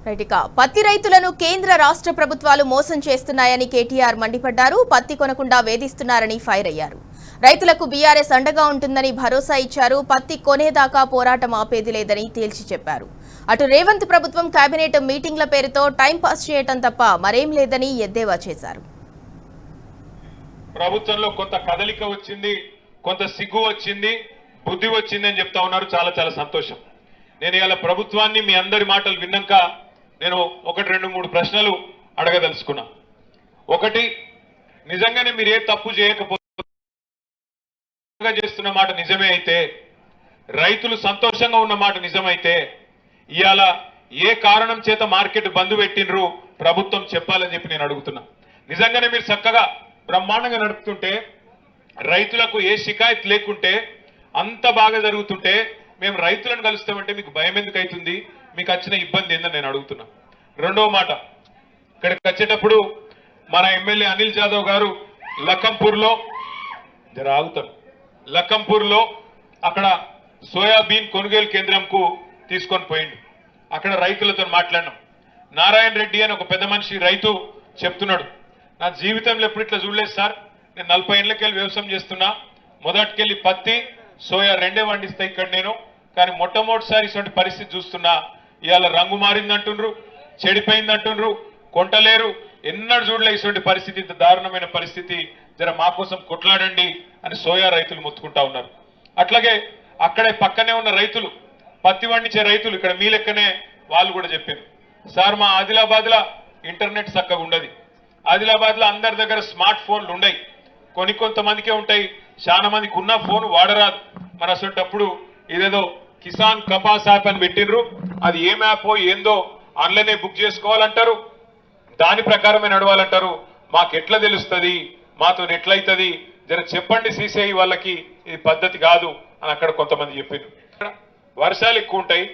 Right పత్తి రైతులను కేంద్ర రాష్ట్ర ప్రభుత్వాలు మోసం చేస్తున్నాయని కేటీఆర్ మండిపడ్డారు. పత్తి కొనకుండా వేధిస్తున్నారని ఫైర్ అయ్యారు. రైతులకు బీఆర్ఎస్ అండగా ఉంటుందని భరోసా ఇచ్చారు. పత్తి కొనేదాకా పోరాటం ఆపేది లేదని తేల్చి చెప్పారు. అటు రేవంత్ ప్రభుత్వం కేబినెట్ మీటింగ్ల పేరుతో టైం పాస్ చేయటం తప్ప మరేం లేదని ఎద్దేవా చేశారు. ప్రభుత్వంలో కొంత కదలిక వచ్చింది, కొంత సిగ్గు వచ్చింది, బుద్ధి వచ్చింది అని చెప్తా ఉన్నారు. చాలా చాలా సంతోషం. నేను ఇవాళ ప్రభుత్వాన్ని మీ అందరి మాటలు విన్నాక నేను 1-2-3 ప్రశ్నలు అడగదలుచుకున్నా. ఒకటి, నిజంగానే మీరు ఏ తప్పు చేయకపోతే చేస్తున్న మాట నిజమే అయితే, రైతులు సంతోషంగా ఉన్న మాట నిజమైతే, ఇవాళ ఏ కారణం చేత మార్కెట్ బంద్ పెట్టినరు ప్రభుత్వం చెప్పాలని చెప్పి నేను అడుగుతున్నా. నిజంగానే మీరు చక్కగా బ్రహ్మాండంగా నడుపుతుంటే, రైతులకు ఏ షికాయత్ లేకుంటే, అంత బాగా జరుగుతుంటే మేము రైతులను కలుస్తామంటే మీకు భయం ఎందుకు అవుతుంది? మీకు వచ్చిన ఇబ్బంది ఏందని నేను అడుగుతున్నా. రెండవ మాట, ఇక్కడికి వచ్చేటప్పుడు మన ఎమ్మెల్యే అనిల్ జాదవ్ గారు లఖంపూర్లో అక్కడ సోయాబీన్ కొనుగోలు కేంద్రంకు తీసుకొని పోయిండు. అక్కడ రైతులతో మాట్లాడినాం. నారాయణ రెడ్డి అని ఒక పెద్ద మనిషి రైతు చెప్తున్నాడు, నా జీవితంలో ఎప్పుడు ఇట్లా చూడలేదు సార్, నేను 40 ఏళ్ళకెళ్ళి వ్యవసాయం చేస్తున్నా, మొదటికెళ్ళి పత్తి సోయా రెండే పండిస్తా ఇక్కడ నేను, కానీ మొట్టమొదటిసారి ఇటువంటి పరిస్థితి చూస్తున్నా. ఇవాళ రంగు మారిందంటుండ్రు, చెడిపోయిందంటుండ్రు, కొంటలేరు, ఎన్నడూ చూడలే ఇటువంటి పరిస్థితి, ఇంత దారుణమైన పరిస్థితి, జర మా కోసం కొట్లాడండి అని సోయా రైతులు మొత్తుకుంటా ఉన్నారు. అట్లాగే అక్కడే పక్కనే ఉన్న రైతులు, పత్తి పండించే రైతులు ఇక్కడ మీ లెక్కనే వాళ్ళు కూడా చెప్పారు, సార్ మా ఆదిలాబాద్లో ఇంటర్నెట్ చక్కగా ఉండదు, ఆదిలాబాద్లో అందరి దగ్గర స్మార్ట్ ఫోన్లు ఉండయి, కొంతమందికే ఉంటాయి, చాలా మందికి ఉన్న ఫోన్ వాడరాదు. మరి అసలు ఇదేదో కిసాన్ కపాస్ యాప్ అని పెట్టినరు, అది ఏం యాప్ ఏందో ఆన్లైనే బుక్ చేసుకోవాలంటారు, దాని ప్రకారమే నడవాలంటారు. మాకు ఎట్లా తెలుస్తుంది, మాతో ఎట్లయితుంది, జర చెప్పండి సిసిఐ వాళ్ళకి, ఇది పద్ధతి కాదు అని అక్కడ కొంతమంది చెప్పారు. వర్షాలు ఎక్కువ ఉంటాయి,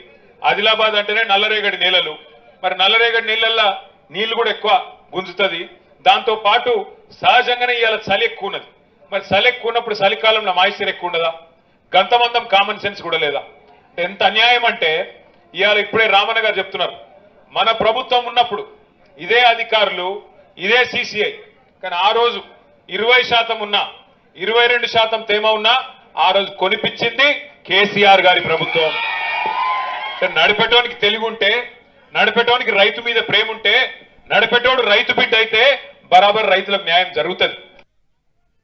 ఆదిలాబాద్ అంటేనే నల్లరేగడి నీళ్ళలు, మరి నల్లరేగడి నీళ్ళల్లో నీళ్లు కూడా ఎక్కువ గుంజుతుంది. దాంతో పాటు సహజంగానే ఇవాళ చలి ఎక్కువ ఉన్నది. మరి చలి ఎక్కువ ఉన్నప్పుడు చలికాలంలో మాయిశ్చర్ ఎక్కువ ఉండదా? గంతమందం కామన్ సెన్స్ కూడా లేదా? ఎంత అన్యాయం అంటే, ఇవాళ ఇప్పుడే రామన్న గారు చెప్తున్నారు, మన ప్రభుత్వం ఉన్నప్పుడు ఇదే అధికారులు, ఇదే సిసిఐ, కానీ ఆ రోజు 20% ఉన్నా, 22% తేమ ఉన్నా ఆ రోజు కొనిపించింది కేసీఆర్ గారి ప్రభుత్వం. నడిపెట్టోనికి తెలివి ఉంటే, నడిపెట్టోనికి రైతు మీద ప్రేమ ఉంటే, నడిపెట్టోడు రైతు బిడ్డ అయితే బరాబర్ రైతులకు న్యాయం జరుగుతుంది.